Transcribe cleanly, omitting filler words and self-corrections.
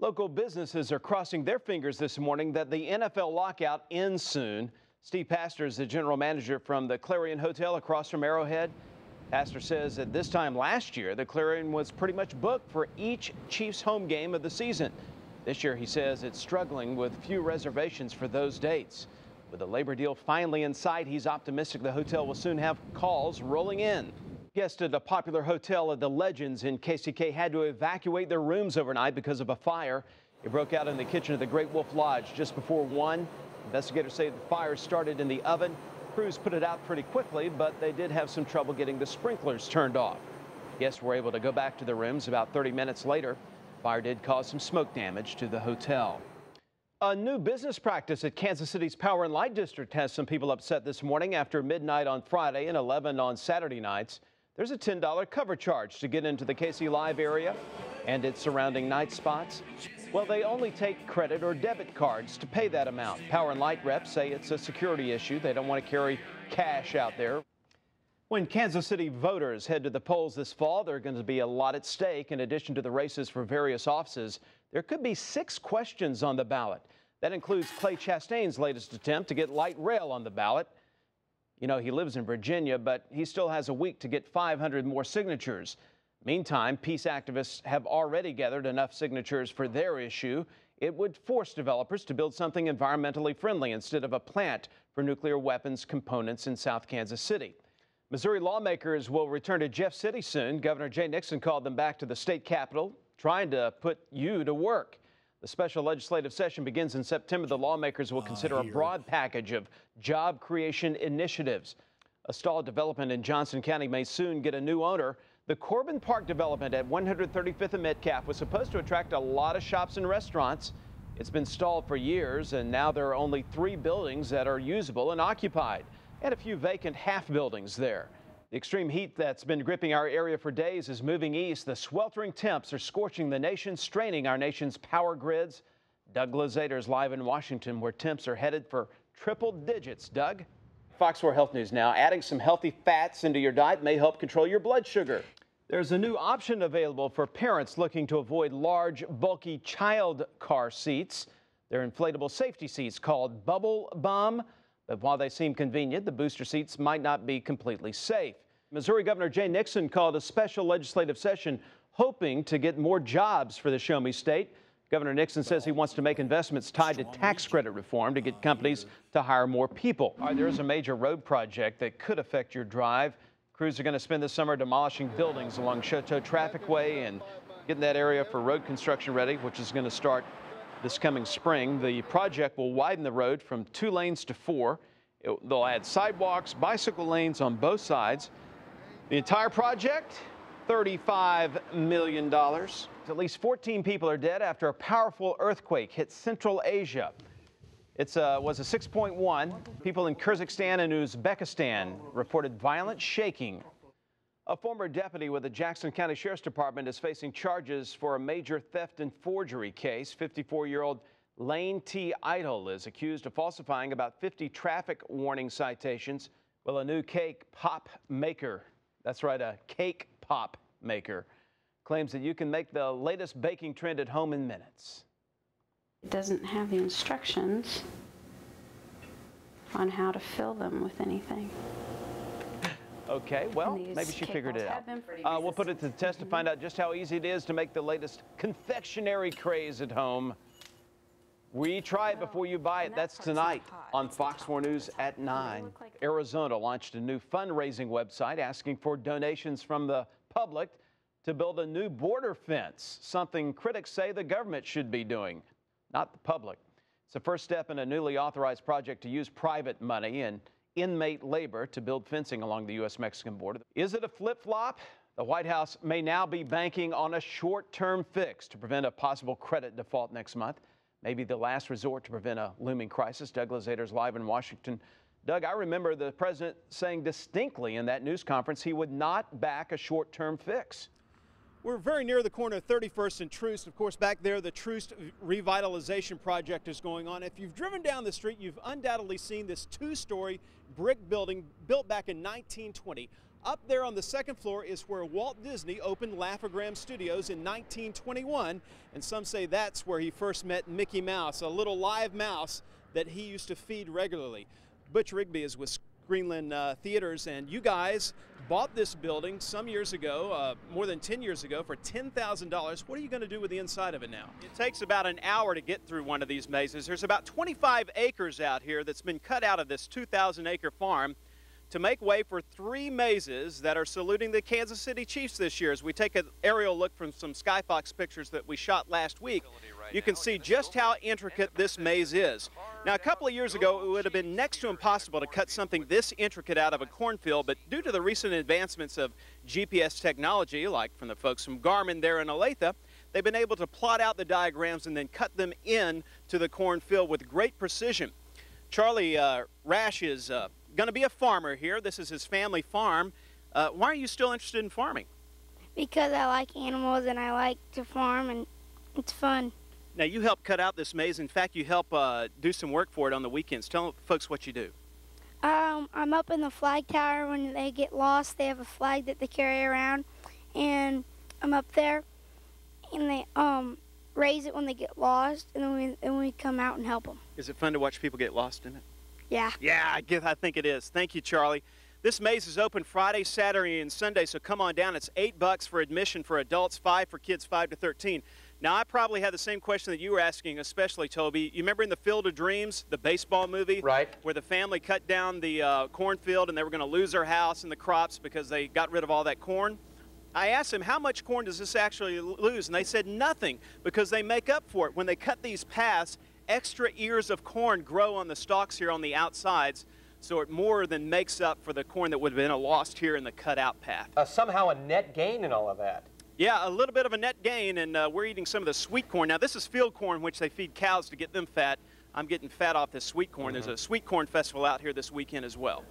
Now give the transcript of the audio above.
Local businesses are crossing their fingers this morning that the NFL lockout ends soon. Steve Pastor is the general manager from the Clarion Hotel across from Arrowhead. Pastor says at this time last year, the Clarion was pretty much booked for each Chiefs home game of the season. This year, he says it's struggling with few reservations for those dates. With the labor deal finally in sight, he's optimistic the hotel will soon have calls rolling in. Guests at a popular hotel at the Legends in KCK had to evacuate their rooms overnight because of a fire. It broke out in the kitchen of the Great Wolf Lodge just before 1. Investigators say the fire started in the oven. Crews put it out pretty quickly, but they did have some trouble getting the sprinklers turned off. Guests were able to go back to their rooms about 30 minutes later. Fire did cause some smoke damage to the hotel. A new business practice at Kansas City's Power and Light District has some people upset this morning. After midnight on Friday and 11 on Saturday nights, there's a $10 cover charge to get into the KC Live area and its surrounding night spots. Well, they only take credit or debit cards to pay that amount. Power and Light reps say it's a security issue. They don't want to carry cash out there. When Kansas City voters head to the polls this fall, there are going to be a lot at stake. In addition to the races for various offices, there could be 6 questions on the ballot. That includes Clay Chastain's latest attempt to get light rail on the ballot. You know, he lives in Virginia, but he still has a week to get 500 more signatures. Meantime, peace activists have already gathered enough signatures for their issue. It would force developers to build something environmentally friendly instead of a plant for nuclear weapons components in South Kansas City. Missouri lawmakers will return to Jeff City soon. Governor Jay Nixon called them back to the state capitol, trying to put you to work. The special legislative session begins in September. The lawmakers will consider a broad package of job creation initiatives. A stalled development in Johnson County may soon get a new owner. The Corbin Park development at 135th and Metcalf was supposed to attract a lot of shops and restaurants. It's been stalled for years, and now there are only 3 buildings that are usable and occupied, and a few vacant half buildings there. The extreme heat that's been gripping our area for days is moving east. The sweltering temps are scorching the nation, straining our nation's power grids. Doug Glazader's live in Washington, where temps are headed for triple digits. Doug? Fox 4 Health News now. Adding some healthy fats into your diet may help control your blood sugar. There's a new option available for parents looking to avoid large, bulky child car seats. They're inflatable safety seats called Bubble Bum. But while they seem convenient, the booster seats might not be completely safe. Missouri Governor Jay Nixon called a special legislative session hoping to get more jobs for the Show Me State. Governor Nixon says he wants to make investments tied to tax credit reform to get companies to hire more people. There is a major road project that could affect your drive. Crews are going to spend the summer demolishing buildings along Chateau Traffic Way and getting that area for road construction ready, which is going to start this coming spring. The project will widen the road from 2 lanes to 4. They'll add sidewalks, bicycle lanes on both sides. The entire project, $35 million. At least 14 people are dead after a powerful earthquake hit Central Asia. It was a 6.1. People in Kyrgyzstan and Uzbekistan reported violent shaking. A former deputy with the Jackson County Sheriff's Department is facing charges for a major theft and forgery case. 54-year-old Lane T. Idle is accused of falsifying about 50 traffic warning citations. Well, a new cake pop maker, that's right, a cake pop maker, claims that you can make the latest baking trend at home in minutes. It doesn't have the instructions on how to fill them with anything. Okay, well, maybe she figured it out. We'll put it to the test to find out just how easy it is to make the latest confectionery craze at home. We try it before you buy it. That's tonight on Fox 4 News at 9. Arizona launched a new fundraising website asking for donations from the public to build a new border fence, something critics say the government should be doing, not the public. It's the first step in a newly authorized project to use private money and inmate labor to build fencing along the U.S.-Mexican border. Is it a flip-flop? The White House may now be banking on a short-term fix to prevent a possible credit default next month. Maybe the last resort to prevent a looming crisis. Doug Glazader's live in Washington. Doug, I remember the president saying distinctly in that news conference he would not back a short-term fix. We're very near the corner of 31st and Troost. Of course, back there, the Troost revitalization project is going on. If you've driven down the street, you've undoubtedly seen this 2-story brick building built back in 1920. Up there on the second floor is where Walt Disney opened Laugh-O-Gram Studios in 1921, and some say that's where he first met Mickey Mouse, a little live mouse that he used to feed regularly. Butch Rigby is with Greenland Theaters, and you guys bought this building some years ago, more than 10 years ago, for $10,000. What are you going to do with the inside of it now? It takes about an hour to get through one of these mazes. There's about 25 acres out here that's been cut out of this 2,000-acre farm to make way for 3 mazes that are saluting the Kansas City Chiefs this year. As we take an aerial look from some Skyfox pictures that we shot last week, you can see just how intricate this maze is. Now, a couple of years ago, it would have been next to impossible to cut something this intricate out of a cornfield, but due to the recent advancements of GPS technology, like from the folks from Garmin there in Olathe, they've been able to plot out the diagrams and then cut them in to the cornfield with great precision. Charlie Rash is going to be a farmer here. This is his family farm. Why are you still interested in farming? Because I like animals and I like to farm, and it's fun. Now, you help cut out this maze. In fact, you help do some work for it on the weekends. Tell folks what you do. I'm up in the flag tower. When they get lost, they have a flag that they carry around, and I'm up there, and they raise it when they get lost, and then we come out and help them. Is it fun to watch people get lost in it? Yeah. Yeah, I think it is. Thank you, Charlie. This maze is open Friday, Saturday, and Sunday, so come on down. It's $8 for admission for adults, $5 for kids 5 to 13. Now, I probably had the same question that you were asking, especially, Toby. You remember in the Field of Dreams, the baseball movie? Right. Where the family cut down the cornfield and they were going to lose their house and the crops because they got rid of all that corn? I asked them, how much corn does this actually lose? And they said nothing, because they make up for it. When they cut these paths, extra ears of corn grow on the stalks here on the outsides, so it more than makes up for the corn that would have been lost here in the cut-out path. Somehow a net gain in all of that. Yeah, a little bit of a net gain, and we're eating some of the sweet corn. Now, this is field corn, which they feed cows to get them fat. I'm getting fat off this sweet corn. There's a sweet corn festival out here this weekend as well.